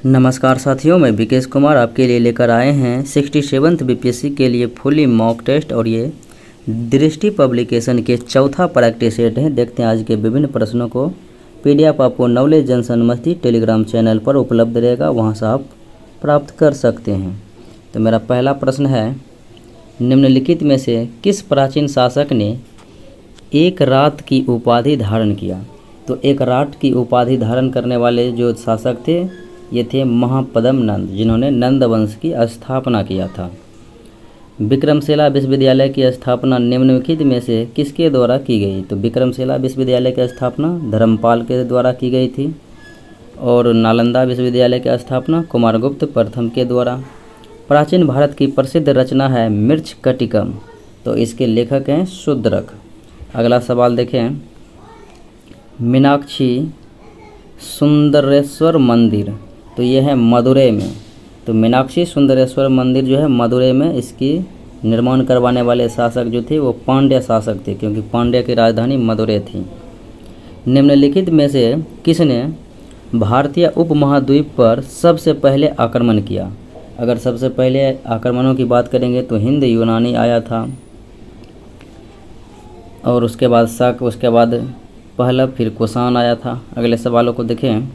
नमस्कार साथियों, मैं विकेश कुमार आपके लिए लेकर आए हैं 67th बीपीएससी के लिए फुली मॉक टेस्ट और ये दृष्टि पब्लिकेशन के चौथा प्रैक्टिस सेट है। देखते हैं आज के विभिन्न प्रश्नों को। पीडीएफ आपको नॉलेज जंक्शन मस्ती टेलीग्राम चैनल पर उपलब्ध रहेगा, वहां से आप प्राप्त कर सकते हैं। तो मेरा पहला प्रश्न है, निम्नलिखित में से किस प्राचीन शासक ने एक रात की उपाधि धारण किया? तो एक रात की उपाधि धारण करने वाले जो शासक थे ये थे महापद्म नंद, जिन्होंने नंद वंश की स्थापना किया था। विक्रमशिला विश्वविद्यालय की स्थापना निम्नलिखित में से किसके द्वारा की गई? तो विक्रमशिला विश्वविद्यालय की स्थापना धर्मपाल के द्वारा की गई थी और नालंदा विश्वविद्यालय की स्थापना कुमारगुप्त प्रथम के द्वारा। प्राचीन भारत की प्रसिद्ध रचना है मृच्छकटिकम, तो इसके लेखक हैं शूद्रक। अगला सवाल देखें, मीनाक्षी सुंदरेश्वर मंदिर, तो ये है मदुरै में। तो मीनाक्षी सुंदरेश्वर मंदिर जो है मदुरै में, इसकी निर्माण करवाने वाले शासक जो थे वो पांड्य शासक थे, क्योंकि पांड्य की राजधानी मदुरै थी। निम्नलिखित में से किसने भारतीय उपमहाद्वीप पर सबसे पहले आक्रमण किया? अगर सबसे पहले आक्रमणों की बात करेंगे तो हिंद यूनानी आया था, और उसके बाद शक, उसके बाद पहला, फिर कुषाण आया था। अगले सवालों को देखें,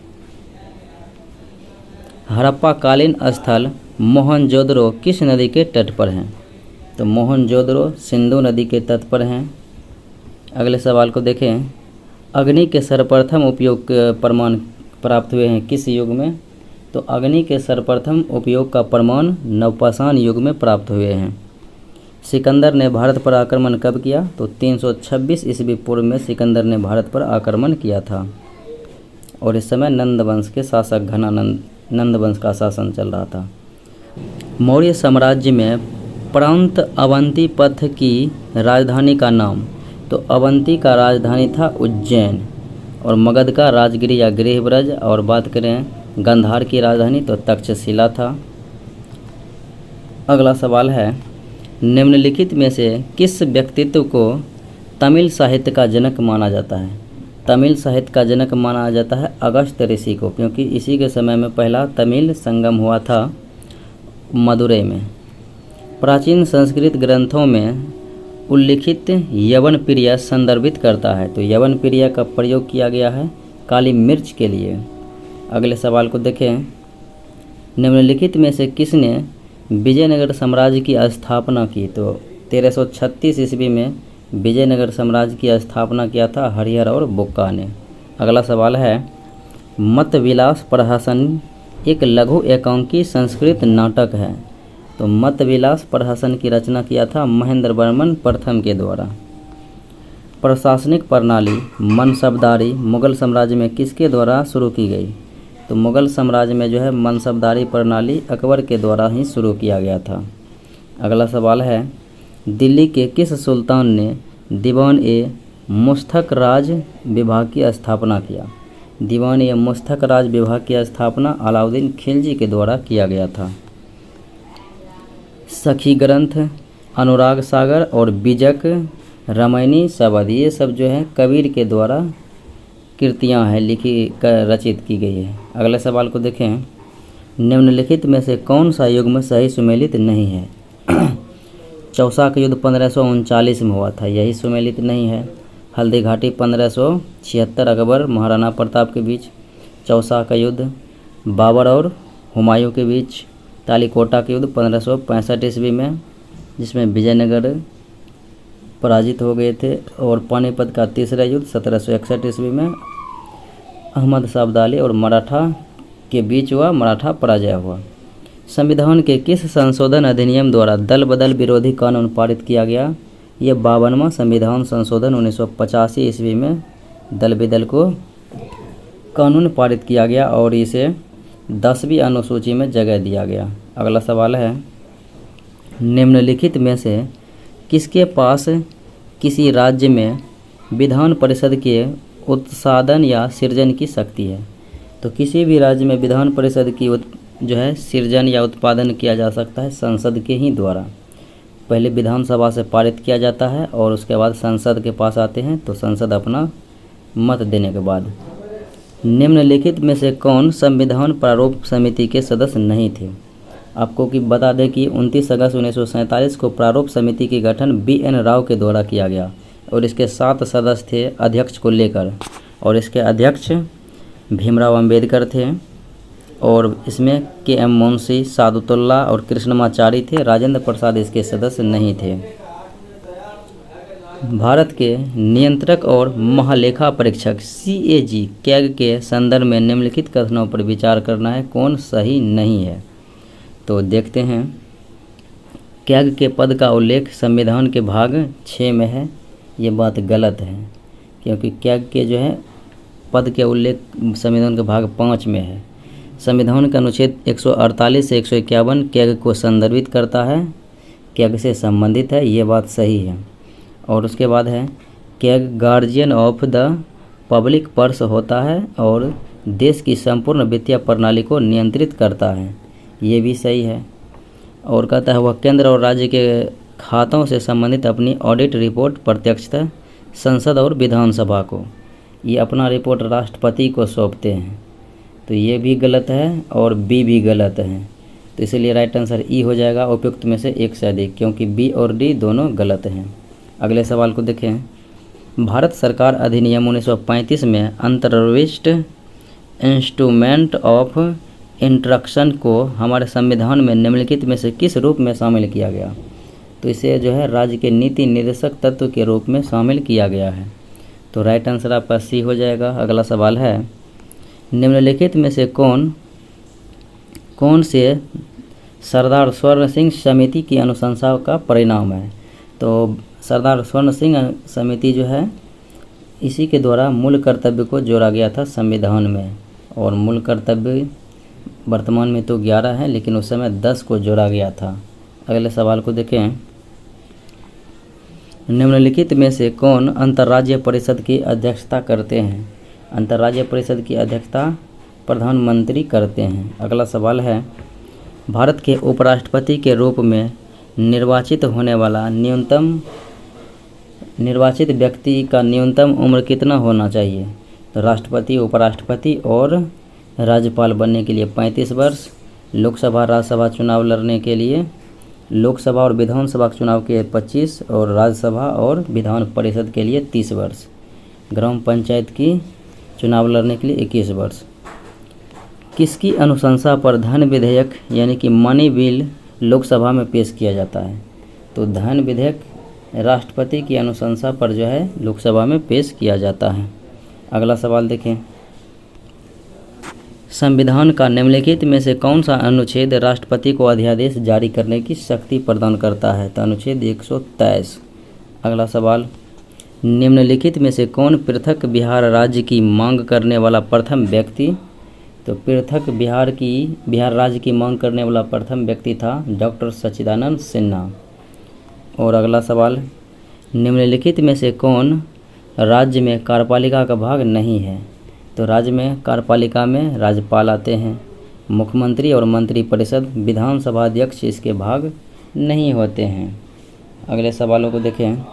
हड़प्पा कालीन स्थल मोहनजोदड़ो किस नदी के तट पर हैं? तो मोहनजोदड़ो सिंधु नदी के तट पर हैं। अगले सवाल को देखें, अग्नि के सर्वप्रथम उपयोग के प्रमाण प्राप्त हुए हैं किस युग में? तो अग्नि के सर्वप्रथम उपयोग का प्रमाण नवपाषाण युग में प्राप्त हुए हैं। सिकंदर ने भारत पर आक्रमण कब किया? तो 326 ईस्वी पूर्व में सिकंदर ने भारत पर आक्रमण किया था, और इस समय नंद वंश के शासक घनानंद नंद वंश का शासन चल रहा था। मौर्य साम्राज्य में प्रांत अवंती पथ की राजधानी का नाम? तो अवंती का राजधानी था उज्जैन, और मगध का राजगिरी या गृहब्रज, और बात करें गांधार की राजधानी तो तक्षशिला था। अगला सवाल है, निम्नलिखित में से किस व्यक्तित्व को तमिल साहित्य का जनक माना जाता है? तमिल साहित्य का जनक माना जाता है अगस्त्य ऋषि को, क्योंकि इसी के समय में पहला तमिल संगम हुआ था मदुरै में। प्राचीन संस्कृत ग्रंथों में उल्लिखित यवन प्रिय संदर्भित करता है? तो यवन प्रिय का प्रयोग किया गया है काली मिर्च के लिए। अगले सवाल को देखें, निम्नलिखित में से किसने विजयनगर साम्राज्य की स्थापना की? तो 1336 ईस्वी में विजयनगर साम्राज्य की स्थापना किया था हरिहर और बुक्का ने। अगला सवाल है, मतविलास प्रहसन एक लघु एकांकी संस्कृत नाटक है? तो मतविलास प्रहसन की रचना किया था महेंद्र वर्मन प्रथम के द्वारा। प्रशासनिक प्रणाली मनसबदारी मुगल साम्राज्य में किसके द्वारा शुरू की गई? तो मुगल साम्राज्य में जो है मनसबदारी प्रणाली अकबर के द्वारा ही शुरू किया गया था। अगला सवाल है, दिल्ली के किस सुल्तान ने दीवान ए मुस्तक राज विभाग की स्थापना किया? दीवान ए मुस्तक राज विभाग की स्थापना अलाउद्दीन खिलजी के द्वारा किया गया था। सखी ग्रंथ, अनुराग सागर और बीजक रामायणी शबद, ये सब जो है कबीर के द्वारा कृतियाँ हैं, रचित की गई है। अगले सवाल को देखें, निम्नलिखित में से कौन सा युग्म सही सुमेलित नहीं है? चौसा का युद्ध 1539 में हुआ था, यही सुमेलित नहीं है। हल्दी घाटी 1576 अकबर महाराणा प्रताप के बीच। चौसा का युद्ध बाबर और हुमायूं के बीच। तालीकोटा का युद्ध 1565 ईस्वी में, जिसमें विजयनगर पराजित हो गए थे। और पानीपत का तीसरा युद्ध 1761 ईस्वी में अहमद शाह अब्दाली और मराठा के बीच हुआ, मराठा पराजय हुआ। संविधान के किस संशोधन अधिनियम द्वारा दल बदल विरोधी कानून पारित किया गया? ये 52वां संविधान संशोधन 1985 ईस्वी में दल बदल को कानून पारित किया गया, और इसे 10वीं अनुसूची में जगह दिया गया। अगला सवाल है, निम्नलिखित में से किसके पास किसी राज्य में विधान परिषद के उत्साधन या सृजन की शक्ति है? तो किसी भी राज्य में विधान परिषद की जो है सृजन या उत्पादन किया जा सकता है संसद के ही द्वारा। पहले विधानसभा से पारित किया जाता है और उसके बाद संसद के पास आते हैं, तो संसद अपना मत देने के बाद निम्नलिखित में से कौन संविधान प्रारूप समिति के सदस्य नहीं थे? आपको कि बता दें कि 29 अगस्त 1947 को प्रारूप समिति के गठन BN राव के द्वारा किया गया और इसके 7 सदस्य थे अध्यक्ष को लेकर, और इसके अध्यक्ष भीमराव अंबेडकर थे, और इसमें KM मुंशी, सादुतुल्लाह और कृष्णमाचारी थे। राजेंद्र प्रसाद इसके सदस्य नहीं थे। भारत के नियंत्रक और महालेखा परीक्षक CAG कैग के संदर्भ में निम्नलिखित कथनों पर विचार करना है, कौन सही नहीं है। तो देखते हैं। कैग के पद का उल्लेख संविधान के भाग 6 में है, ये बात गलत है, क्योंकि कैग के जो है पद के उल्लेख संविधान के भाग 5 में है। संविधान का अनुच्छेद 148 से 151 कैग को संदर्भित करता है, कैग से संबंधित है, ये बात सही है। और उसके बाद है CAG guardian of the public purse होता है और देश की संपूर्ण वित्तीय प्रणाली को नियंत्रित करता है, ये भी सही है। और कहता है वह केंद्र और राज्य के खातों से संबंधित अपनी ऑडिट रिपोर्ट प्रत्यक्षतः संसद और विधानसभा को, ये अपना रिपोर्ट राष्ट्रपति को सौंपते हैं, तो ये भी गलत है और बी भी गलत है। तो इसलिए राइट आंसर ई हो जाएगा उपयुक्त में से एक से अधिक, क्योंकि बी और डी दोनों गलत हैं। अगले सवाल को देखें। भारत सरकार अधिनियम 1935 में अंतर्विष्ट इंस्ट्रूमेंट ऑफ इंस्ट्रक्शन को हमारे संविधान में निम्नलिखित में से किस रूप में शामिल किया गया? तो इसे जो है राज्य के नीति निर्देशक तत्व के रूप में शामिल किया गया है, तो राइट आंसर आपका सी हो जाएगा। अगला सवाल है निम्नलिखित में से कौन से सरदार स्वर्ण सिंह समिति की अनुशंसा का परिणाम है? तो सरदार स्वर्ण सिंह समिति जो है इसी के द्वारा मूल कर्तव्य को जोड़ा गया था संविधान में, और मूल कर्तव्य वर्तमान में तो 11 है, लेकिन उस समय 10 को जोड़ा गया था। अगले सवाल को देखें। निम्नलिखित में से कौन अंतर्राज्यीय परिषद की अध्यक्षता करते हैं? अंतर्राज्यीय परिषद की अध्यक्षता प्रधानमंत्री करते हैं। अगला सवाल है भारत के उपराष्ट्रपति के रूप में निर्वाचित होने वाला निर्वाचित व्यक्ति का न्यूनतम उम्र कितना होना चाहिए? तो राष्ट्रपति, उपराष्ट्रपति और राज्यपाल बनने के लिए 35 वर्ष, लोकसभा राज्यसभा चुनाव लड़ने के लिए, लोकसभा और विधानसभा चुनाव के 25 और राज्यसभा और विधान परिषद के लिए 30 वर्ष, ग्राम पंचायत की चुनाव लड़ने के लिए 21 वर्ष। किसकी अनुशंसा पर धन विधेयक यानी कि मनी बिल लोकसभा में पेश किया जाता है? तो धन विधेयक राष्ट्रपति की अनुशंसा पर जो है लोकसभा में पेश किया जाता है। अगला सवाल देखें। संविधान का निम्नलिखित में से कौन सा अनुच्छेद राष्ट्रपति को अध्यादेश जारी करने की शक्ति प्रदान करता है? तो अनुच्छेद 123। अगला सवाल निम्नलिखित में से कौन पृथक बिहार राज्य की मांग करने वाला प्रथम व्यक्ति? तो पृथक बिहार राज्य की मांग करने वाला प्रथम व्यक्ति था डॉक्टर सच्चिदानंद सिन्हा। और अगला सवाल निम्नलिखित में से कौन राज्य में कार्यपालिका का भाग नहीं है? तो राज्य में कार्यपालिका में राज्यपाल आते हैं, मुख्यमंत्री और मंत्रिपरिषद, विधानसभा अध्यक्ष इसके भाग नहीं होते हैं। अगले सवालों को देखें।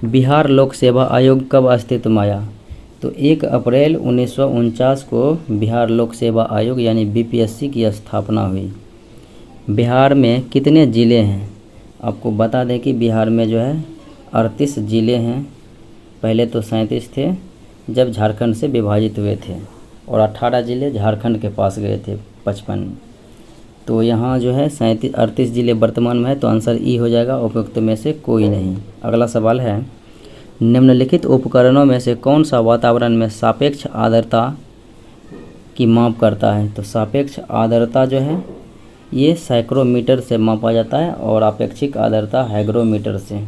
बिहार लोक सेवा आयोग कब अस्तित्व में आया? तो 1 अप्रैल 1949 को बिहार लोक सेवा आयोग यानी BPSC की स्थापना हुई। बिहार में कितने ज़िले हैं? आपको बता दें कि बिहार में जो है 38 ज़िले हैं। पहले तो 37 थे जब झारखंड से विभाजित हुए थे, और 18 ज़िले झारखंड के पास गए थे 55। तो यहाँ जो है 38 ज़िले वर्तमान में है, तो आंसर ई हो जाएगा उपयुक्त में से कोई नहीं। अगला सवाल है निम्नलिखित उपकरणों में से कौन सा वातावरण में सापेक्ष आर्द्रता की माप करता है? तो सापेक्ष आर्द्रता जो है ये साइक्रोमीटर से मापा जाता है और आपेक्षिक आर्द्रता हाइग्रोमीटर से।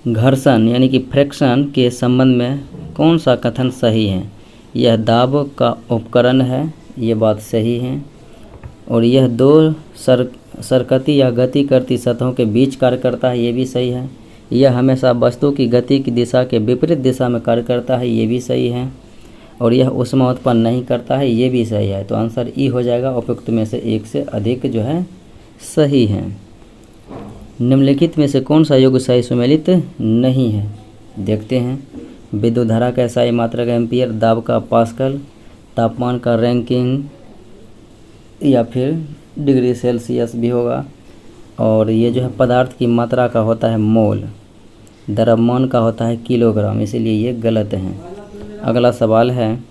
घर्षण यानी कि फ्रिक्शन के संबंध में कौन सा कथन सही है? यह दाब का उपकरण है, ये बात सही है। और यह 2 सरकती या गति करती सतहों के बीच कार्य करता है, ये भी सही है। यह हमेशा वस्तु की गति की दिशा के विपरीत दिशा में कार्य करता है, ये भी सही है। और यह ऊष्मा उत्पन्न नहीं करता है, ये भी सही है। तो आंसर ई हो जाएगा उपयुक्त में से एक से अधिक जो है सही है। निम्नलिखित में से कौन सा योग सही सुमेलित नहीं है? देखते हैं। विद्युत धारा का एसआई मात्रक एम्पियर, दाब का पास्कल, तापमान का रैंकिंग या फिर डिग्री सेल्सियस भी होगा। और ये जो है पदार्थ की मात्रा का होता है मोल, द्रव्यमान का होता है किलोग्राम, इसीलिए ये गलत है। अगला सवाल है,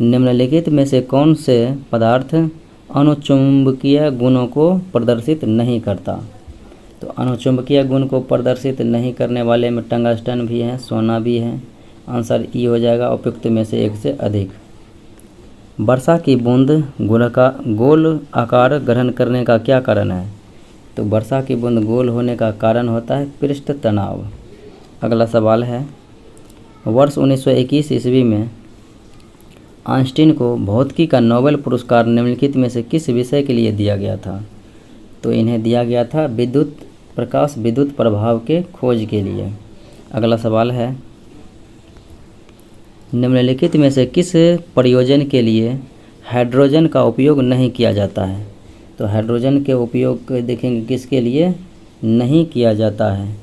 निम्नलिखित में से कौन से पदार्थ अनुचुंबकीय गुणों को प्रदर्शित नहीं करता? तो अनुचुंबकीय गुण को प्रदर्शित नहीं करने वाले में टंगस्टन भी है, सोना भी है। आंसर ई हो जाएगा उपयुक्त में से एक से अधिक। वर्षा की बूंद गोल आकार ग्रहण करने का क्या कारण है? तो वर्षा की बूंद गोल होने का कारण होता है पृष्ठ तनाव। अगला सवाल है, वर्ष 1921 ईस्वी में आइंस्टीन को भौतिकी का नोबेल पुरस्कार निम्नलिखित में से किस विषय के लिए दिया गया था? तो इन्हें दिया गया था प्रकाश विद्युत प्रभाव के खोज के लिए। अगला सवाल है, निम्नलिखित में से किस प्रयोजन के लिए हाइड्रोजन का उपयोग नहीं किया जाता है? तो हाइड्रोजन के उपयोग देखेंगे किसके लिए नहीं किया जाता है?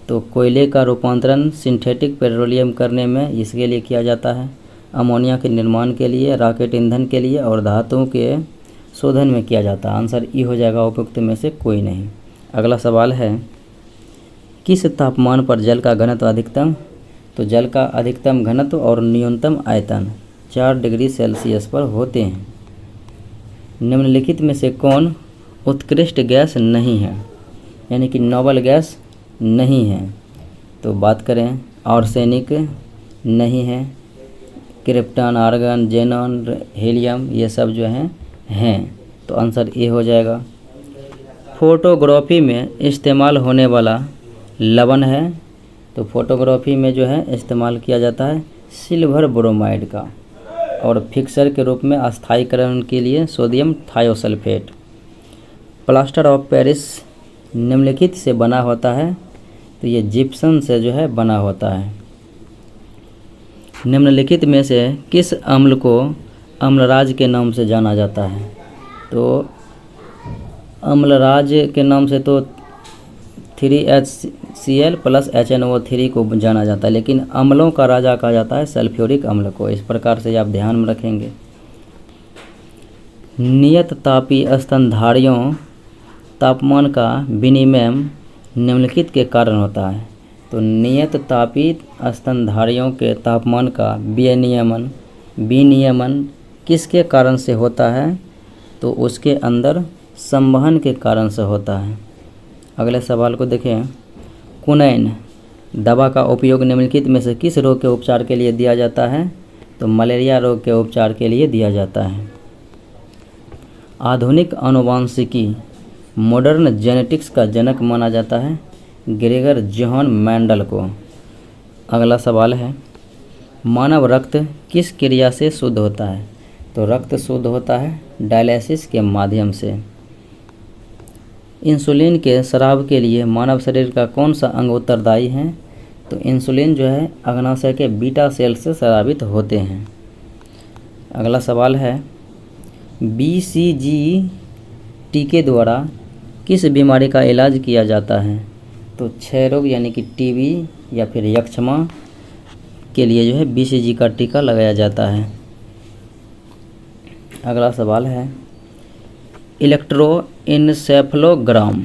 तो कोयले का रूपांतरण सिंथेटिक पेट्रोलियम करने में इसके लिए किया जाता है, अमोनिया के निर्माण के लिए, रॉकेट ईंधन के लिए और धातुओं के शोधन में किया जाता है। आंसर ई हो जाएगा उपयुक्त में से कोई नहीं। अगला सवाल है, किस तापमान पर जल का घनत्व अधिकतम? तो जल का अधिकतम घनत्व और न्यूनतम आयतन 4 डिग्री सेल्सियस पर होते हैं। निम्नलिखित में से कौन उत्कृष्ट गैस नहीं है, यानी कि नोबल गैस नहीं है? तो बात करें, आर्सेनिक नहीं है, क्रिप्टन, आर्गन, जेनॉन, हीलियम, ये सब जो हैं। तो आंसर ए हो जाएगा। फोटोग्राफी में इस्तेमाल होने वाला लवण है, तो फोटोग्राफी में जो है इस्तेमाल किया जाता है सिल्वर ब्रोमाइड का, और फिक्सर के रूप में अस्थायीकरण के लिए sodium thiosulphate. Plaster of Paris निम्नलिखित से बना होता है, तो ये जिप्सम से जो है बना होता है। निम्नलिखित में से किस अम्ल को अम्लराज के नाम से जाना जाता है? तो अम्लराज के नाम से तो 3HCl + HNO3 को जाना जाता है, लेकिन अम्लों का राजा कहा जाता है सल्फ्यूरिक अम्ल को। इस प्रकार से आप ध्यान में रखेंगे। नियत तापीय स्तनधारियों तापमान का विनिमय निम्नलिखित के कारण होता है। तो नियत तापीय स्तनधारियों के तापमान का विनियमन किसके कारण से होता है? तो उसके अंदर संवहन के कारण से होता है। अगले सवाल को देखें। क्विनैन दवा का उपयोग निम्नलिखित में से किस रोग के उपचार के लिए दिया जाता है? तो मलेरिया रोग के उपचार के लिए दिया जाता है। आधुनिक आनुवांशिकी मॉडर्न जेनेटिक्स का जनक माना जाता है ग्रेगर जॉन मेंडल को। अगला सवाल है, मानव रक्त किस क्रिया से शुद्ध होता है? तो रक्त शुद्ध होता है डायलिसिस के माध्यम से। इंसुलिन के स्राव के लिए मानव शरीर का कौन सा अंग उत्तरदायी है? तो इंसुलिन जो है अग्नाशय के बीटा सेल से स्रावित होते हैं। अगला सवाल है, BCG टीके द्वारा किस बीमारी का इलाज किया जाता है? तो क्षय रोग यानी कि टीबी या फिर यक्ष्मा के लिए जो है BCG का टीका लगाया जाता है। अगला सवाल है, इलेक्ट्रोइंसेफलोग्राम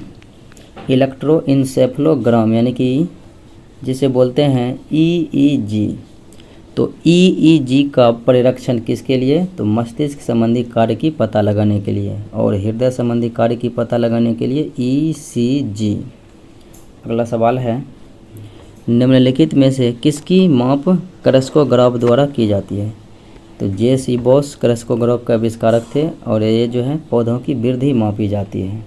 यानी कि जिसे बोलते हैं EEG। तो EEG का परिरक्षण किसके लिए? तो मस्तिष्क संबंधी कार्य की पता लगाने के लिए, और हृदय संबंधी कार्य की पता लगाने के लिए ECG। अगला सवाल है, निम्नलिखित में से किसकी माप क्रस्कोग्राफ द्वारा की जाती है? तो J.C. बॉस क्रस्कोग्राफ का आविष्कारक थे, और ये जो है पौधों की वृद्धि मापी जाती है।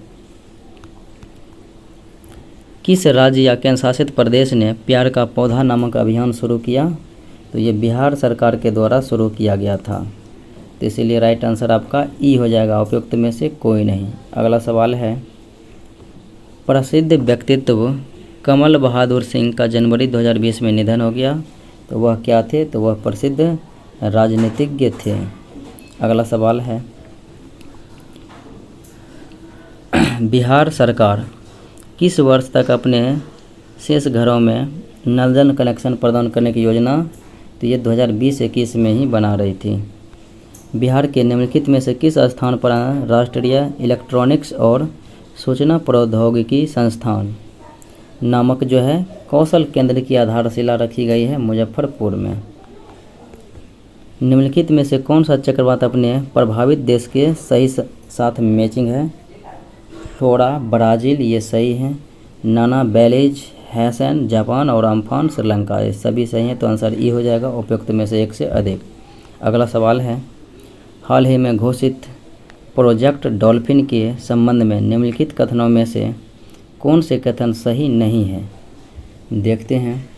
किस राज्य या केंद्र शासित प्रदेश ने प्यार का पौधा नामक अभियान शुरू किया? तो ये बिहार सरकार के द्वारा शुरू किया गया था। तो इसीलिए राइट आंसर आपका ई हो जाएगा, उपयुक्त में से कोई नहीं। अगला सवाल है, प्रसिद्ध व्यक्तित्व कमल बहादुर सिंह का जनवरी 2020 में निधन हो गया, तो वह क्या थे? तो वह प्रसिद्ध राजनीतिज्ञ थे। अगला सवाल है, बिहार सरकार किस वर्ष तक अपने शेष घरों में नल जल कनेक्शन प्रदान करने की योजना, तो ये 2020-21 में ही बना रही थी। बिहार के निम्नलिखित में से किस स्थान पर राष्ट्रीय इलेक्ट्रॉनिक्स और सूचना प्रौद्योगिकी संस्थान नामक जो है कौशल केंद्र की आधारशिला रखी गई है? मुजफ्फरपुर में। निम्नलिखित में से कौन सा चक्रवात अपने प्रभावित देश के सही साथ मैचिंग है? फ्लोरा ब्राज़ील, ये सही है। नाना बेलीज हैसन जापान और अम्फान श्रीलंका, ये सभी सही हैं, तो आंसर ई हो जाएगा उपयुक्त में से एक से अधिक। अगला सवाल है, हाल ही में घोषित प्रोजेक्ट डॉल्फिन के संबंध में निम्नलिखित कथनों में से कौन से कथन सही नहीं है? देखते हैं।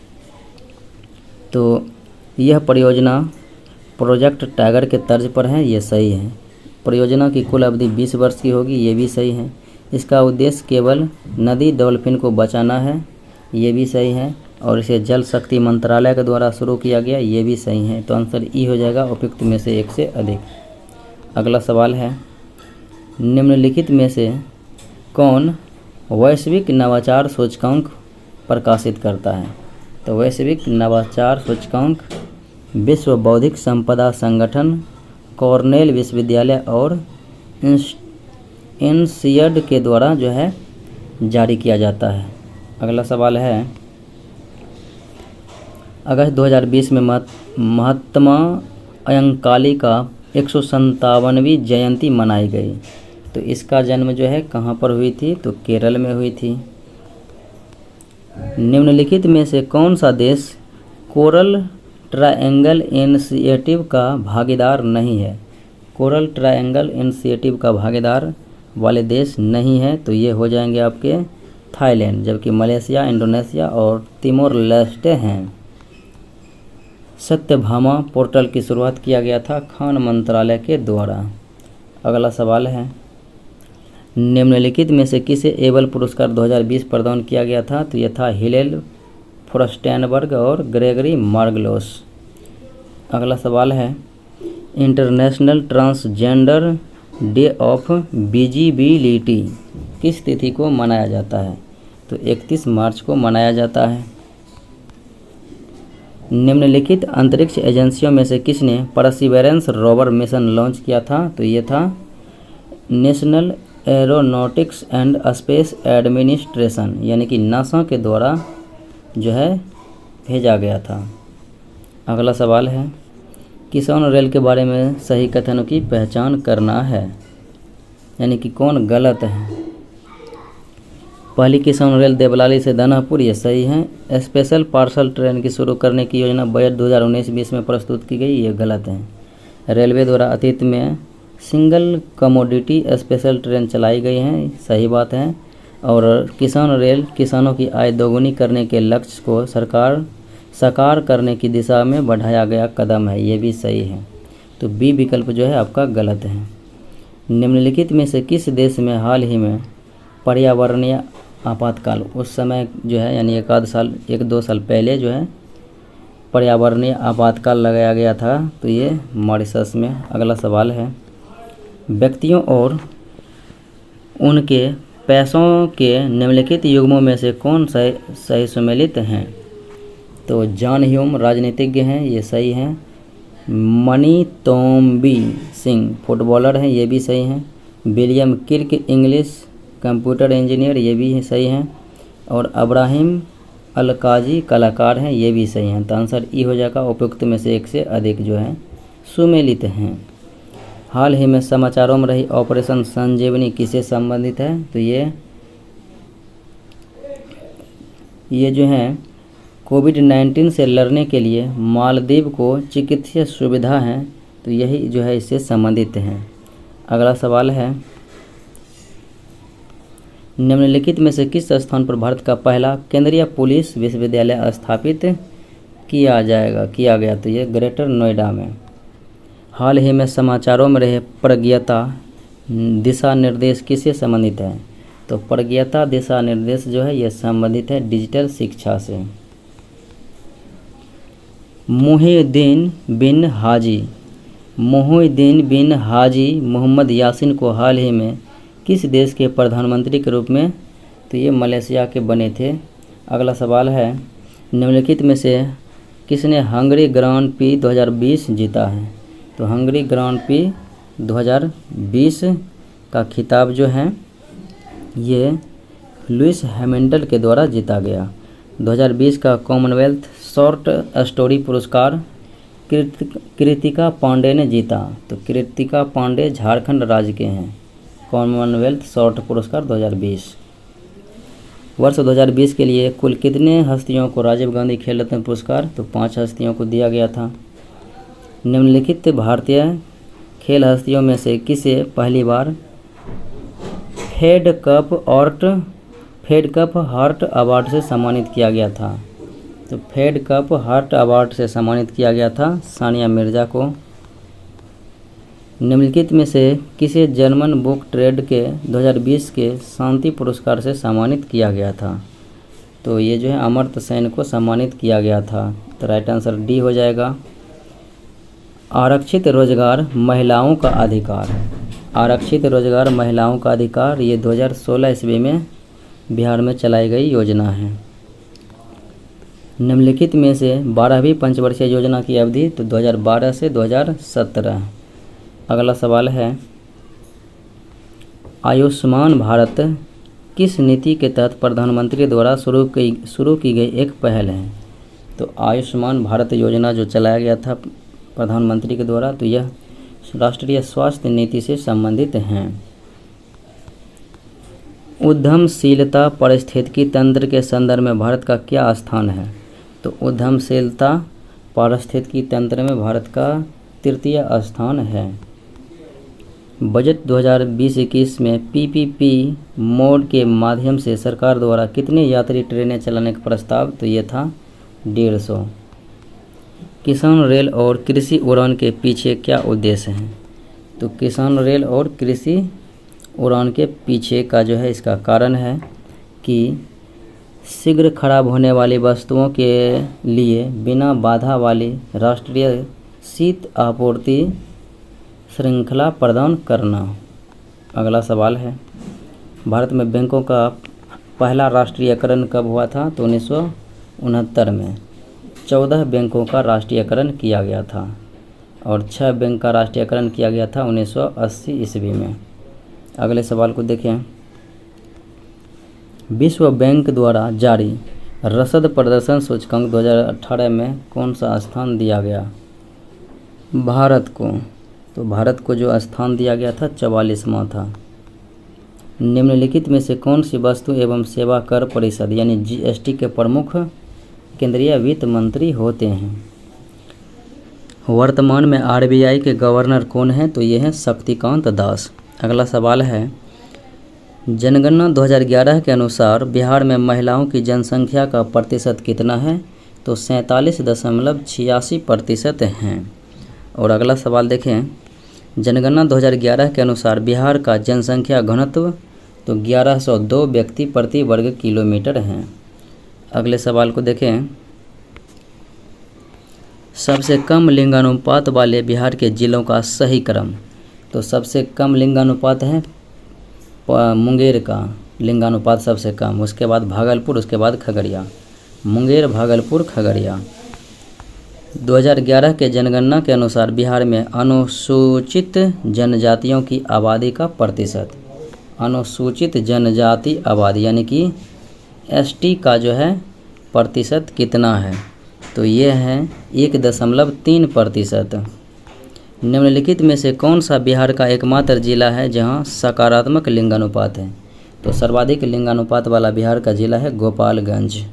तो यह परियोजना प्रोजेक्ट टाइगर के तर्ज पर है, ये सही है। परियोजना की कुल अवधि 20 वर्ष की होगी, ये भी सही है। इसका उद्देश्य केवल नदी डॉल्फिन को बचाना है, ये भी सही है। और इसे जल शक्ति मंत्रालय के द्वारा शुरू किया गया, ये भी सही है, तो आंसर ई हो जाएगा उपयुक्त में से एक से अधिक। अगला सवाल है, निम्नलिखित में से कौन वैश्विक नवाचार सूचकांक प्रकाशित करता है? तो वैश्विक नवाचार सूचकांक विश्व बौद्धिक संपदा संगठन, कॉर्नेल विश्वविद्यालय और INSEAD के द्वारा जो है जारी किया जाता है। अगला सवाल है, अगस्त 2020 में महात्मा अयंकाली का 157वीं जयंती मनाई गई। तो इसका जन्म जो है कहाँ पर हुई थी? तो केरल में हुई थी। निम्नलिखित में से कौन सा देश कोरल ट्रायंगल इनिशिएटिव का भागीदार नहीं है? कोरल ट्रायंगल इनिशिएटिव का भागीदार वाले देश नहीं है, तो ये हो जाएंगे आपके थाईलैंड, जबकि मलेशिया, इंडोनेशिया और तिमोर लेस्टे हैं। सत्यभामा पोर्टल की शुरुआत किया गया था खान मंत्रालय के द्वारा। अगला सवाल है, निम्नलिखित में से किसे एबल पुरस्कार 2020 प्रदान किया गया था? तो यह था हिलेल फ्रस्टेनबर्ग और ग्रेगरी मार्गलोस। अगला सवाल है, international transgender day of visibility किस तिथि को मनाया जाता है? तो 31 मार्च को मनाया जाता है। निम्नलिखित अंतरिक्ष एजेंसियों में से किसने परसिवेरेंस रोवर मिशन लॉन्च किया था? तो ये था national aeronautics and space administration, यानी कि नासा के द्वारा जो है भेजा गया था। अगला सवाल है, किसान रेल के बारे में सही कथनों की पहचान करना है, यानी कि कौन गलत है। पहली किसान रेल देवलाली से दानापुर, ये सही है। स्पेशल पार्सल ट्रेन की शुरू करने की योजना बजट 2019-20 में प्रस्तुत की गई, ये गलत है। रेलवे द्वारा अतीत में सिंगल कमोडिटी स्पेशल ट्रेन चलाई गई हैं, सही बात है। और किसान रेल किसानों की आय दोगुनी करने के लक्ष्य को साकार करने की दिशा में बढ़ाया गया कदम है, ये भी सही है। तो बी विकल्प जो है आपका गलत है। निम्नलिखित में से किस देश में हाल ही में पर्यावरणीय आपातकाल, उस समय जो है यानी 1-2 साल पहले जो है पर्यावरणीय आपातकाल लगाया गया था? तो ये मॉरिशस में। अगला सवाल है, व्यक्तियों और उनके पैसों के निम्नलिखित युग्मों में से कौन सही सम्मिलित हैं? तो जॉन ह्यूम राजनीतिज्ञ हैं, ये सही हैं। मनी तोम्बी सिंह फुटबॉलर हैं, ये भी सही हैं। William Kirk English computer engineer, ये भी सही हैं। और अब्राहिम अलकाजी कलाकार हैं, ये भी सही हैं। तो आंसर ई हो जाएगा उपयुक्त में से एक से अधिक जो है सुमेलित हैं। हाल ही में समाचारों में रही ऑपरेशन संजीवनी किससे संबंधित है? तो ये जो है कोविड-19 से लड़ने के लिए मालदीव को चिकित्सीय सुविधा है, तो यही जो है इससे संबंधित हैं। अगला सवाल है, निम्नलिखित में से किस स्थान पर भारत का पहला केंद्रीय पुलिस विश्वविद्यालय स्थापित किया गया? तो ये ग्रेटर नोएडा में। हाल ही में समाचारों में रहे प्रज्ञता दिशा निर्देश किससे संबंधित है? तो प्रज्ञता दिशा निर्देश जो है ये संबंधित है डिजिटल शिक्षा से। मुहिउद्दीन बिन हाजी मोहम्मद यासीन को हाल ही में किस देश के प्रधानमंत्री के रूप में तो ये मलेशिया के बने थे। अगला सवाल है, निम्नलिखित में से किसने हंगरी ग्रांड प्री 2020 जीता है? तो हंगरी ग्रांड प्री 2020 का खिताब जो है ये लुइस हैमिल्टन के द्वारा जीता गया। 2020 का कॉमनवेल्थ शॉर्ट स्टोरी पुरस्कार कृतिका पांडे ने जीता। तो कृतिका पांडे झारखंड राज्य के हैं। कॉमनवेल्थ शॉर्ट पुरस्कार 2020। वर्ष 2020 के लिए कुल कितने हस्तियों को राजीव गांधी खेल रत्न पुरस्कार? तो 5 हस्तियों को दिया गया था। निम्नलिखित भारतीय खेल हस्तियों में से किसे पहली बार फेड कप हार्ट अवार्ड से सम्मानित किया गया था? तो फेड कप हार्ट अवार्ड से सम्मानित किया गया था सानिया मिर्जा को। निम्नलिखित में से किसे जर्मन बुक ट्रेड के 2020 के शांति पुरस्कार से सम्मानित किया गया था? तो ये जो है अमर्त्य सेन को सम्मानित किया गया था। तो राइट आंसर डी हो जाएगा। आरक्षित रोजगार महिलाओं का अधिकार। आरक्षित रोजगार महिलाओं का अधिकार ये 2016 ईस्वी में बिहार में चलाई गई योजना है। निम्नलिखित में से 12वीं पंचवर्षीय योजना की अवधि? तो 2012 से 2017। अगला सवाल है, आयुष्मान भारत किस नीति के तहत प्रधानमंत्री द्वारा शुरू की गई एक पहल है? तो आयुष्मान भारत योजना जो चलाया गया था प्रधानमंत्री के द्वारा, तो यह राष्ट्रीय स्वास्थ्य नीति से संबंधित हैं। उद्यमशीलता पारिस्थितिकी तंत्र के संदर्भ में भारत का क्या स्थान है? तो उद्यमशीलता पारिस्थितिकी तंत्र में भारत का तृतीय स्थान है। बजट 2020-21 में पीपीपी मोड के माध्यम से सरकार द्वारा कितने यात्री ट्रेनें चलाने का प्रस्ताव? तो ये था 150। किसान रेल और कृषि उड़ान के पीछे क्या उद्देश्य है? तो किसान रेल और कृषि उड़ान के पीछे का जो है इसका कारण है कि शीघ्र खराब होने वाली वस्तुओं के लिए बिना बाधा वाली राष्ट्रीय शीत आपूर्ति श्रृंखला प्रदान करना। अगला सवाल है, भारत में बैंकों का पहला राष्ट्रीयकरण कब हुआ था? तो 1969 में 14 बैंकों का राष्ट्रीयकरण किया गया था और 6 बैंक का राष्ट्रीयकरण किया गया था 1980 ईस्वी में। अगले सवाल को देखें, विश्व बैंक द्वारा जारी रसद प्रदर्शन सूचकांक 2018 में कौन सा स्थान दिया गया भारत को? तो भारत को जो स्थान दिया गया था 44वां था। निम्नलिखित में से कौन सी वस्तु एवं सेवा कर परिषद यानी जीएसटी के प्रमुख केंद्रीय वित्त मंत्री होते हैं? वर्तमान में आरबीआई के गवर्नर कौन हैं? तो ये हैं शक्तिकांत दास। अगला सवाल है, जनगणना 2011 के अनुसार बिहार में महिलाओं की जनसंख्या का प्रतिशत कितना है? तो 47.86% हैं। और अगला सवाल देखें, जनगणना 2011 के अनुसार बिहार का जनसंख्या घनत्व तो 1102 व्यक्ति प्रति वर्ग किलोमीटर हैं। अगले सवाल को देखें, सबसे कम लिंगानुपात वाले बिहार के जिलों का सही क्रम। तो सबसे कम लिंगानुपात है मुंगेर का लिंगानुपात सबसे कम, उसके बाद भागलपुर, उसके बाद खगड़िया। मुंगेर, भागलपुर, खगड़िया। 2011 के जनगणना के अनुसार बिहार में अनुसूचित जनजातियों की आबादी का प्रतिशत, अनुसूचित जनजाति आबादी यानी कि एसटी का जो है प्रतिशत कितना है? तो ये है 1.3%। निम्नलिखित में से कौन सा बिहार का एकमात्र जिला है जहां सकारात्मक लिंगानुपात है? तो सर्वाधिक लिंगानुपात वाला बिहार का जिला है गोपालगंज,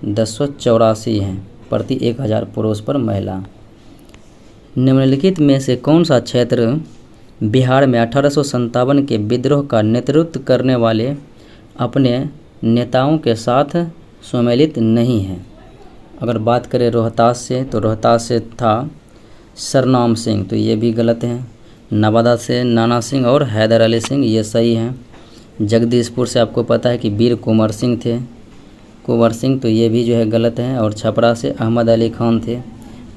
1084 हैं प्रति 1000 पुरुष पर महिला। निम्नलिखित में से कौन सा क्षेत्र बिहार में 1857 के विद्रोह का नेतृत्व करने वाले अपने नेताओं के साथ सम्मिलित नहीं है? अगर बात करें रोहतास से, तो रोहतास से था सरनाम सिंह, तो ये भी गलत है। नवादा से नाना सिंह और हैदर अली सिंह, ये सही हैं। जगदीशपुर से आपको पता है कि वीर कुंवर सिंह थे, कुंवर सिंह, तो ये भी जो है गलत है। और छपरा से अहमद अली खान थे।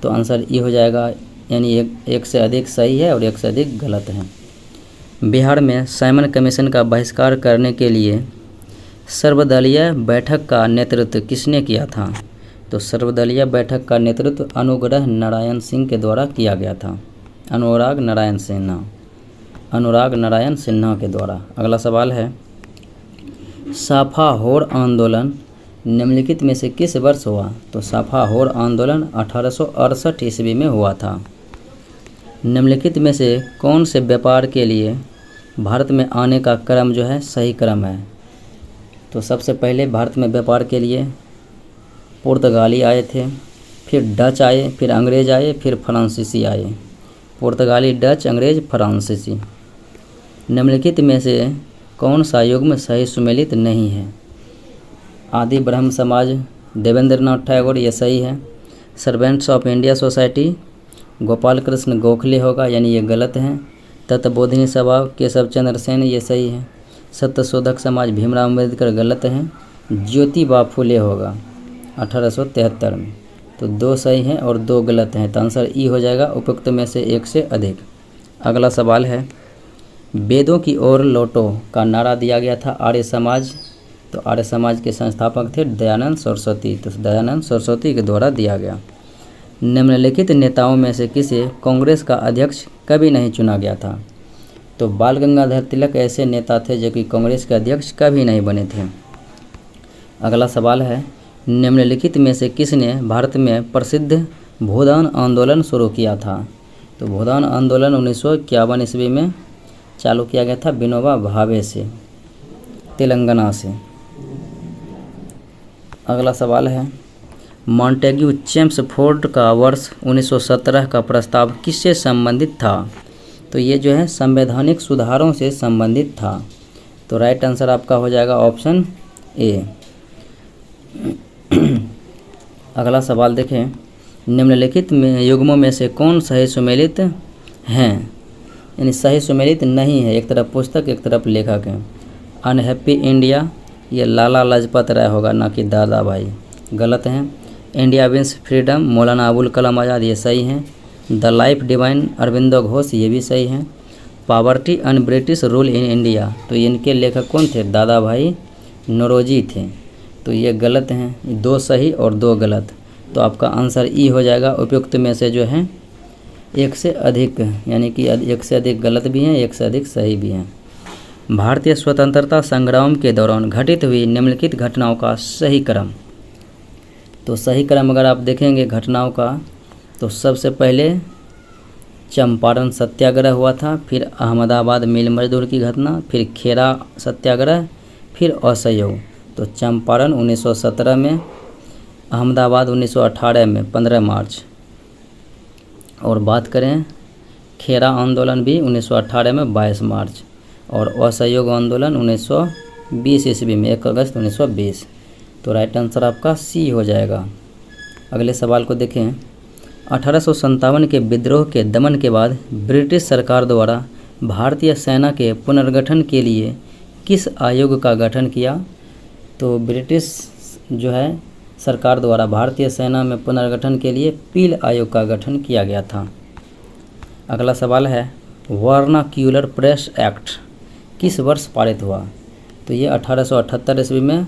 तो आंसर ये हो जाएगा, यानी एक से अधिक सही है और एक से अधिक गलत है। बिहार में साइमन कमीशन का बहिष्कार करने के लिए सर्वदलीय बैठक का नेतृत्व किसने किया था? तो सर्वदलीय बैठक का नेतृत्व अनुग्रह नारायण सिंह के द्वारा किया गया था। अनुराग नारायण सिन्हा के द्वारा। अगला सवाल है, साफाहोर आंदोलन निम्नलिखित में से किस वर्ष हुआ? तो साफाहोर आंदोलन 1868 ईस्वी में हुआ था। निम्नलिखित में से कौन से व्यापार के लिए भारत में आने का क्रम जो है सही क्रम है? तो सबसे पहले भारत में व्यापार के लिए पुर्तगाली आए थे, फिर डच आए, फिर अंग्रेज आए, फिर फ्रांसीसी आए। पुर्तगाली, डच, अंग्रेज, फ्रांसीसी। निम्नलिखित में से कौन सा युग्म सही सुमेलित नहीं है? आदि ब्रह्म समाज, देवेंद्रनाथ टैगोर, ये सही है। Servants of India society, Gopal Krishna Gokhale होगा, यानी ये गलत है। तत्वबोधिनी सभा, केशव चंद्र सेन, ये सही है। सत्यशोधक समाज, भीमराव अम्बेडकर, गलत है। ज्योतिबा फुले होगा 1873 में। तो 2 सही हैं और 2 गलत हैं, तो आंसर ई हो जाएगा उपयुक्त में से 1 से अधिक। अगला सवाल है, वेदों की ओर लौटो का नारा दिया गया था आर्य समाज। तो आर्य समाज के संस्थापक थे दयानंद सरस्वती। तो दयानंद सरस्वती के द्वारा दिया गया। निम्नलिखित नेताओं में से किसे कांग्रेस का अध्यक्ष कभी नहीं चुना गया था? तो बाल गंगाधर तिलक ऐसे नेता थे जो कि कांग्रेस के अध्यक्ष कभी नहीं बने थे। अगला सवाल है, निम्नलिखित में से किसने भारत में प्रसिद्ध भूदान आंदोलन शुरू किया था? तो भूदान आंदोलन 1951 ईस्वी में चालू किया गया था विनोबा भावे से, तेलंगाना से। अगला सवाल है, मॉन्टेग्यू चेम्सफोर्ड का वर्ष 1917 का प्रस्ताव किससे संबंधित था? तो ये जो है संवैधानिक सुधारों से संबंधित था। तो राइट आंसर आपका हो जाएगा ऑप्शन ए। अगला सवाल देखें, निम्नलिखित में युग्मों में से कौन सही सुमेलित हैं? यानी सही सुमेलित नहीं है, एक तरफ पुस्तक एक तरफ लेखक है। अनहैप्पी इंडिया, ये लाला लाजपत राय होगा, ना कि दादा भाई, गलत हैं। India wins freedom, Maulana Abul Kalam Azad, ये सही हैं। The life divine, Aurobindo Ghosh, ये भी सही हैं। Poverty and British rule in India, तो इनके लेखक कौन थे? दादा भाई नौरोजी थे। तो ये गलत हैं, 2 सही और 2 गलत। तो आपका आंसर ई हो जाएगा उपयुक्त में से जो है 1 से अधिक, यानी कि 1 से अधिक गलत भी हैं, 1 से अधिक सही भी हैं। भारतीय स्वतंत्रता संग्राम के दौरान घटित हुई निम्नलिखित घटनाओं का सही क्रम। तो सही क्रम अगर आप देखेंगे घटनाओं का, तो सबसे पहले चंपारण सत्याग्रह हुआ था, फिर अहमदाबाद मिल मजदूर की घटना, फिर खेरा सत्याग्रह, फिर असहयोग। तो चंपारण 1917 में, अहमदाबाद 1918 में 15 मार्च, और बात करें खेरा आंदोलन भी 1918 में 22 मार्च, और असहयोग आंदोलन 1920 ईस्वी में 1 अगस्त 1920। तो राइट आंसर आपका सी हो जाएगा। अगले सवाल को देखें, 1857 के विद्रोह के दमन के बाद ब्रिटिश सरकार द्वारा भारतीय सेना के पुनर्गठन के लिए किस आयोग का गठन किया? तो ब्रिटिश जो है सरकार द्वारा भारतीय सेना में पुनर्गठन के लिए पील आयोग का गठन किया गया था। अगला सवाल है, वर्नाक्यूलर प्रेस एक्ट किस वर्ष पारित हुआ? तो ये 1878 ईस्वी में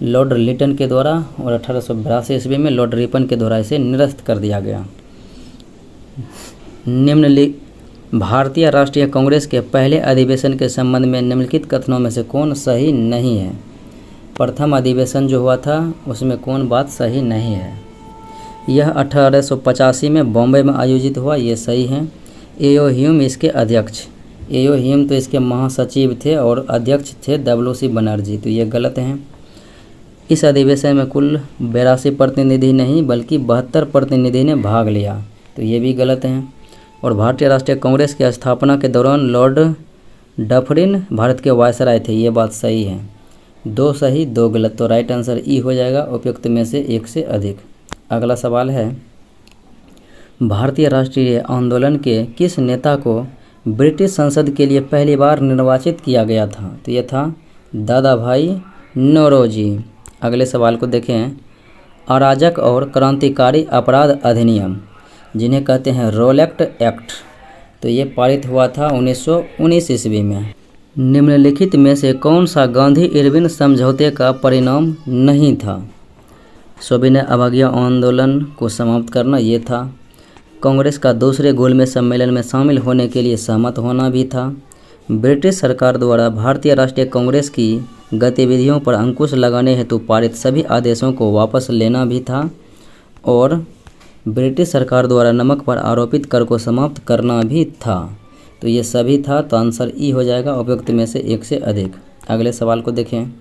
लॉर्ड लिटन के द्वारा, और 1882 ईस्वी में लॉर्ड रिपन के द्वारा इसे निरस्त कर दिया गया। भारतीय राष्ट्रीय कांग्रेस के पहले अधिवेशन के संबंध में निम्नलिखित कथनों में से कौन सही नहीं है? प्रथम अधिवेशन जो हुआ था उसमें कौन बात सही नहीं है? यह 1885 में बॉम्बे में आयोजित हुआ, ये सही है। एओ ह्यूम इसके अध्यक्ष, एओ ह्यूम तो इसके महासचिव थे और अध्यक्ष थे WC बनर्जी, तो ये गलत हैं। इस अधिवेशन में कुल 82 प्रतिनिधि नहीं बल्कि 72 प्रतिनिधि ने भाग लिया, तो ये भी गलत हैं। और भारतीय राष्ट्रीय कांग्रेस की स्थापना के दौरान लॉर्ड डफरिन भारत के वायसराय थे, ये बात सही है। 2 सही 2 गलत, तो राइट आंसर ई हो जाएगा उपयुक्त में से 1 से अधिक। अगला सवाल है, भारतीय राष्ट्रीय आंदोलन के किस नेता को ब्रिटिश संसद के लिए पहली बार निर्वाचित किया गया था? तो ये था दादा भाई नौरोजी। अगले सवाल को देखें, अराजक और क्रांतिकारी अपराध अधिनियम जिन्हें कहते हैं रोलेक्ट एक्ट, तो ये पारित हुआ था 1919 ईस्वी में। निम्नलिखित में से कौन सा गांधी इरविन समझौते का परिणाम नहीं था? सविनय अवज्ञा आंदोलन को समाप्त करना ये था। कांग्रेस का दूसरे गोलमेज सम्मेलन में शामिल होने के लिए सहमत होना भी था। ब्रिटिश सरकार द्वारा भारतीय राष्ट्रीय कांग्रेस की गतिविधियों पर अंकुश लगाने हेतु पारित सभी आदेशों को वापस लेना भी था। और ब्रिटिश सरकार द्वारा नमक पर आरोपित कर को समाप्त करना भी था। तो ये सभी था, तो आंसर ई हो जाएगा उपयुक्त में से एक से अधिक। अगले सवाल को देखें,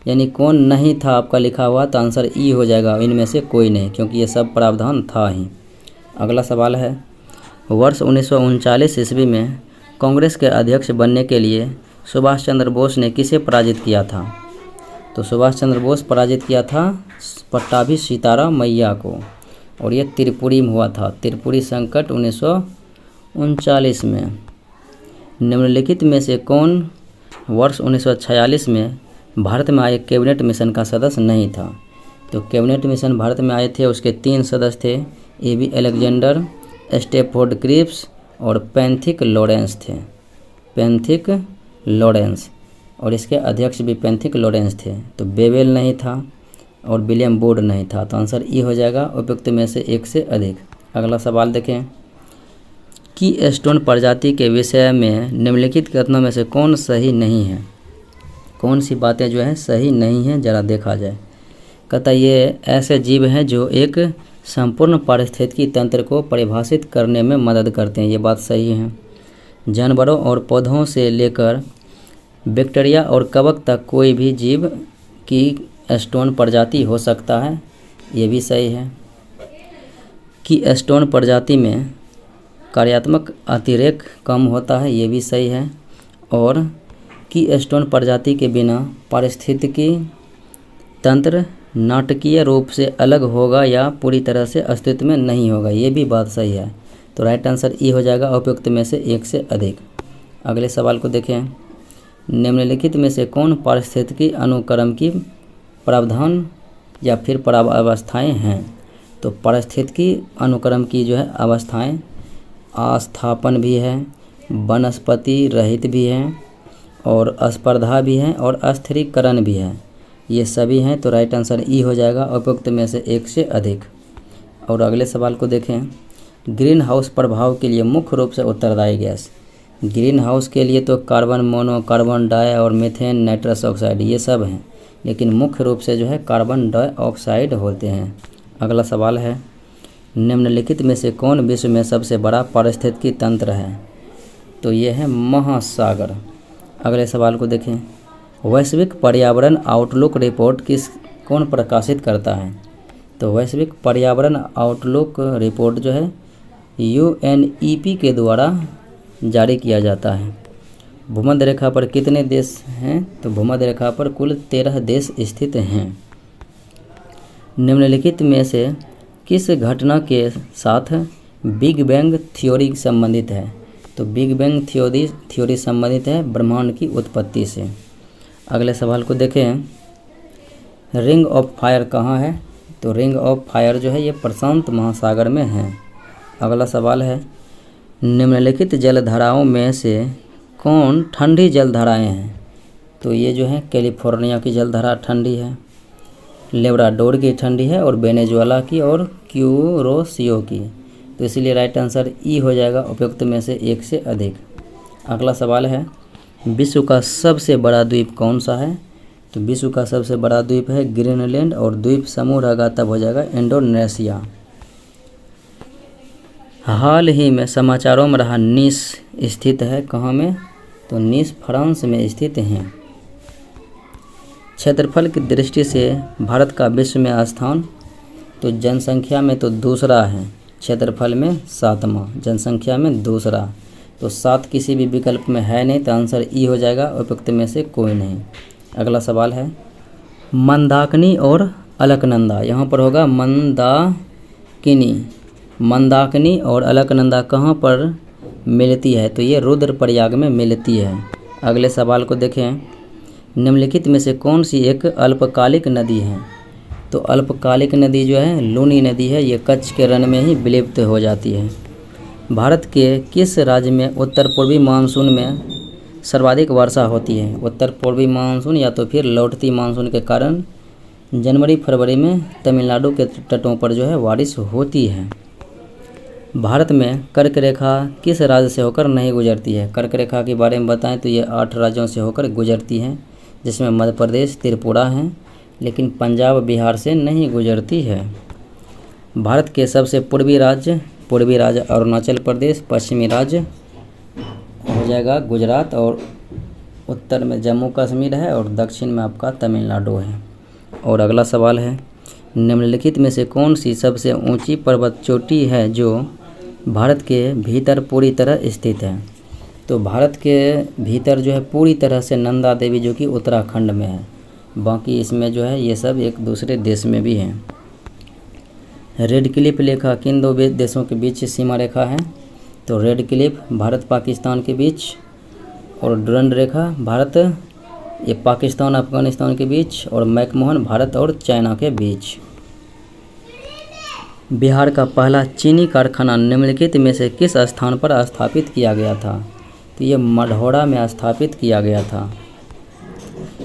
यानी कौन नहीं था आपका लिखा हुआ, तो आंसर ई हो जाएगा, इनमें से कोई नहीं, क्योंकि ये सब प्रावधान था ही। अगला सवाल है, वर्ष 1939 ईस्वी में कांग्रेस के अध्यक्ष बनने के लिए सुभाष चंद्र बोस ने किसे पराजित किया था? तो सुभाष चंद्र बोस पराजित किया था पट्टाभी सीताराम मैया को, और ये त्रिपुरी में हुआ था, त्रिपुरी संकट 1939 में। निम्नलिखित में से कौन वर्ष 1946 में भारत में आए कैबिनेट मिशन का सदस्य नहीं था? तो कैबिनेट मिशन भारत में आए थे, उसके 3 सदस्य थे, ए.बी. अलेक्जेंडर, स्टैफोर्ड क्रिप्स और पैंथिक लॉरेंस थे। पैंथिक लॉरेंस, और इसके अध्यक्ष भी पैंथिक लॉरेंस थे। तो बेवेल नहीं था और विलियम बोर्ड नहीं था। तो आंसर ई हो जाएगा उपयुक्त में से एक से अधिक। अगला सवाल देखें, की स्टोन प्रजाति के विषय में निम्नलिखित कथनों में से कौन सही नहीं है? कौन सी बातें जो है सही नहीं है, जरा देखा जाए। कहता ये ऐसे जीव हैं जो एक संपूर्ण पारिस्थितिकी तंत्र को परिभाषित करने में मदद करते हैं, ये बात सही है। जानवरों और पौधों से लेकर बैक्टीरिया और कवक तक कोई भी जीव की स्टोन प्रजाति हो सकता है, ये भी सही है। कि स्टोन प्रजाति में कार्यात्मक अतिरेक कम होता है, ये भी सही है। और कि स्टोन प्रजाति के बिना पारिस्थितिकी तंत्र नाटकीय रूप से अलग होगा या पूरी तरह से अस्तित्व में नहीं होगा, ये भी बात सही है। तो राइट आंसर ई हो जाएगा उपयुक्त में से एक से अधिक। अगले सवाल को देखें, निम्नलिखित में से कौन पारिस्थितिकी अनुक्रम की प्रावधान या फिर प्रावस्थाएं हैं? तो पारिस्थितिकी अनुक्रम की जो है अवस्थाएं आस्थापन भी है, वनस्पति रहित भी है, और स्पर्धा भी है, और अस्थिरीकरण भी है, ये सभी हैं। तो राइट आंसर ई हो जाएगा उपयुक्त में से एक से अधिक। और अगले सवाल को देखें, ग्रीन हाउस प्रभाव के लिए मुख्य रूप से उत्तरदायी गैस। ग्रीन हाउस के लिए तो कार्बन मोनो, कार्बन डाई और मीथेन, नाइट्रस ऑक्साइड, ये सब हैं, लेकिन मुख्य रूप से जो है कार्बन डाइऑक्साइड होते हैं। अगला सवाल है, निम्नलिखित में से कौन विश्व में सबसे बड़ा पारिस्थितिकी तंत्र है? तो ये है महासागर। अगले सवाल को देखें, वैश्विक पर्यावरण आउटलुक रिपोर्ट कौन प्रकाशित करता है? तो वैश्विक पर्यावरण आउटलुक रिपोर्ट जो है UNEP के द्वारा जारी किया जाता है। भूमध्य रेखा पर कितने देश हैं? तो भूमध्य रेखा पर कुल 13 देश स्थित हैं। निम्नलिखित में से किस घटना के साथ बिग बैंग थ्योरी संबंधित है? तो बिग बैंग थ्योरी संबंधित है ब्रह्मांड की उत्पत्ति से। अगले सवाल को देखें, रिंग ऑफ फायर कहाँ है? तो रिंग ऑफ फायर जो है ये प्रशांत महासागर में है। अगला सवाल है, निम्नलिखित जलधाराओं में से कौन ठंडी जलधाराएं हैं? तो ये जो है कैलिफोर्निया की जलधारा ठंडी है, लेब्राडोर की ठंडी है, और वेनेजुएला की और क्यूरोसियो की। तो इसलिए राइट आंसर ई हो जाएगा उपयुक्त में से एक से अधिक। अगला सवाल है, विश्व का सबसे बड़ा द्वीप कौन सा है? तो विश्व का सबसे बड़ा द्वीप है ग्रीनलैंड, और द्वीप समूह रहेगा तब हो जाएगा इंडोनेशिया। हाल ही में समाचारों में रहा नीस स्थित है कहाँ में? तो नीस फ्रांस में स्थित हैं। क्षेत्रफल की दृष्टि से भारत का विश्व में स्थान, तो जनसंख्या में तो दूसरा है, क्षेत्रफल में 7वां, जनसंख्या में दूसरा। तो 7 किसी भी विकल्प में है नहीं, तो आंसर ई हो जाएगा उपयुक्त में से कोई नहीं। अगला सवाल है, मंदाकिनी और अलकनंदा, यहाँ पर होगा मंदाकिनी और अलकनंदा कहाँ पर मिलती है? तो ये रुद्रप्रयाग में मिलती है। अगले सवाल को देखें, निम्नलिखित में से कौन सी एक अल्पकालिक नदी है? तो अल्पकालिक नदी जो है लूनी नदी है, ये कच्छ के रण में ही विलुप्त हो जाती है। भारत के किस राज्य में उत्तर पूर्वी मानसून में सर्वाधिक वर्षा होती है? उत्तर पूर्वी मानसून या तो फिर लौटती मानसून के कारण जनवरी फरवरी में तमिलनाडु के तटों पर जो है बारिश होती है। भारत में कर्क रेखा किस राज्य से होकर नहीं गुजरती है? कर्क रेखा के बारे में बताएं तो ये 8 राज्यों से होकर गुजरती है, जिसमें मध्य प्रदेश, त्रिपुरा हैं, लेकिन पंजाब बिहार से नहीं गुजरती है। भारत के सबसे पूर्वी राज्य अरुणाचल प्रदेश, पश्चिमी राज्य हो जाएगा गुजरात, और उत्तर में जम्मू कश्मीर है, और दक्षिण में आपका तमिलनाडु है। और अगला सवाल है, निम्नलिखित में से कौन सी सबसे ऊंची पर्वत चोटी है जो भारत के भीतर पूरी तरह स्थित है? तो भारत के भीतर जो है पूरी तरह से नंदा देवी जो कि उत्तराखंड में है, बाकी इसमें जो है ये सब एक दूसरे देश में भी हैं। रेड क्लिफ रेखा किन 2 देशों के बीच सीमा रेखा है? तो रेड क्लिफ भारत पाकिस्तान के बीच, और डुरंड रेखा भारत ये पाकिस्तान अफगानिस्तान के बीच, और मैकमोहन भारत और चाइना के बीच। बिहार का पहला चीनी कारखाना निम्नलिखित में से किस स्थान पर स्थापित किया गया था? तो ये मढ़ौरा में स्थापित किया गया था।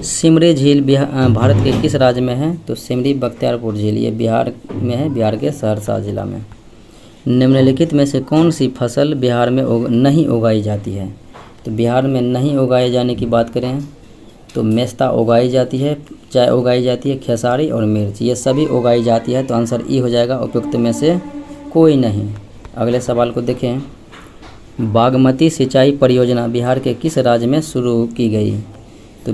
सिमरी झील भारत के किस राज्य में है? तो सिमरी बख्तियारपुर झील ये बिहार में है, बिहार के सहरसा जिला में। निम्नलिखित में से कौन सी फसल बिहार में नहीं उगाई जाती है? तो बिहार में नहीं उगाए जाने की बात करें तो मेस्ता उगाई जाती है, चाय उगाई जाती है, खेसारी और मिर्च ये सभी उगाई जाती है। तो आंसर ई हो जाएगा, उपयुक्त में से कोई नहीं। अगले सवाल को देखें, बागमती सिंचाई परियोजना बिहार के किस राज्य में शुरू की गई? तो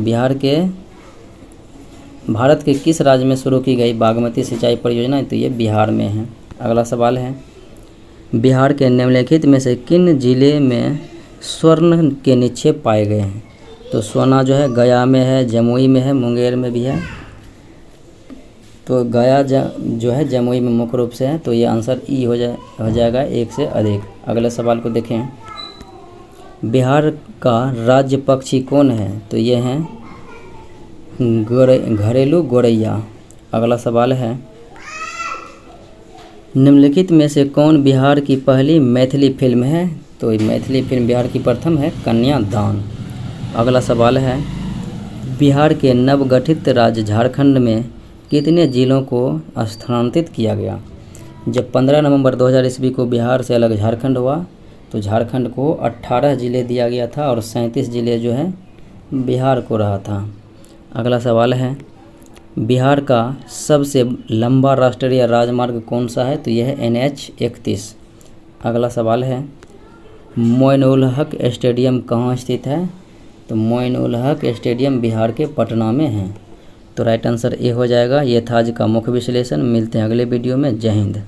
भारत के किस राज्य में शुरू की गई बागमती सिंचाई परियोजना? तो ये बिहार में है। अगला सवाल है, बिहार के निम्नलिखित में से किन जिले में स्वर्ण के निक्षेप पाए गए हैं? तो सोना जो है गया में है, जमुई में है, मुंगेर में भी है। तो गया जो है जमुई में मुख्य रूप से है, तो ये आंसर ई हो जाएगा 1 से अधिक। अगले सवाल को देखें, बिहार का राज्य पक्षी कौन है? तो ये हैं घरेलू गौरैया। अगला सवाल है, निम्नलिखित में से कौन बिहार की पहली मैथिली फिल्म है? तो मैथिली फिल्म बिहार की प्रथम है कन्यादान। अगला सवाल है, बिहार के नवगठित राज्य झारखंड में कितने जिलों को स्थानांतरित किया गया? जब 15 नवंबर 2000 ईस्वी को बिहार से अलग झारखंड हुआ तो झारखंड को 18 ज़िले दिया गया था और 37 ज़िले जो है बिहार को रहा था। अगला सवाल है, बिहार का सबसे लंबा राष्ट्रीय राजमार्ग कौन सा है? तो यह है NH 31। अगला सवाल है, मोइनुल हक स्टेडियम कहाँ स्थित है? तो मोइनुल हक स्टेडियम बिहार के पटना में है। तो राइट आंसर ए हो जाएगा। ये था आज का मुख्य विश्लेषण। मिलते हैं अगले वीडियो में। जय हिंद।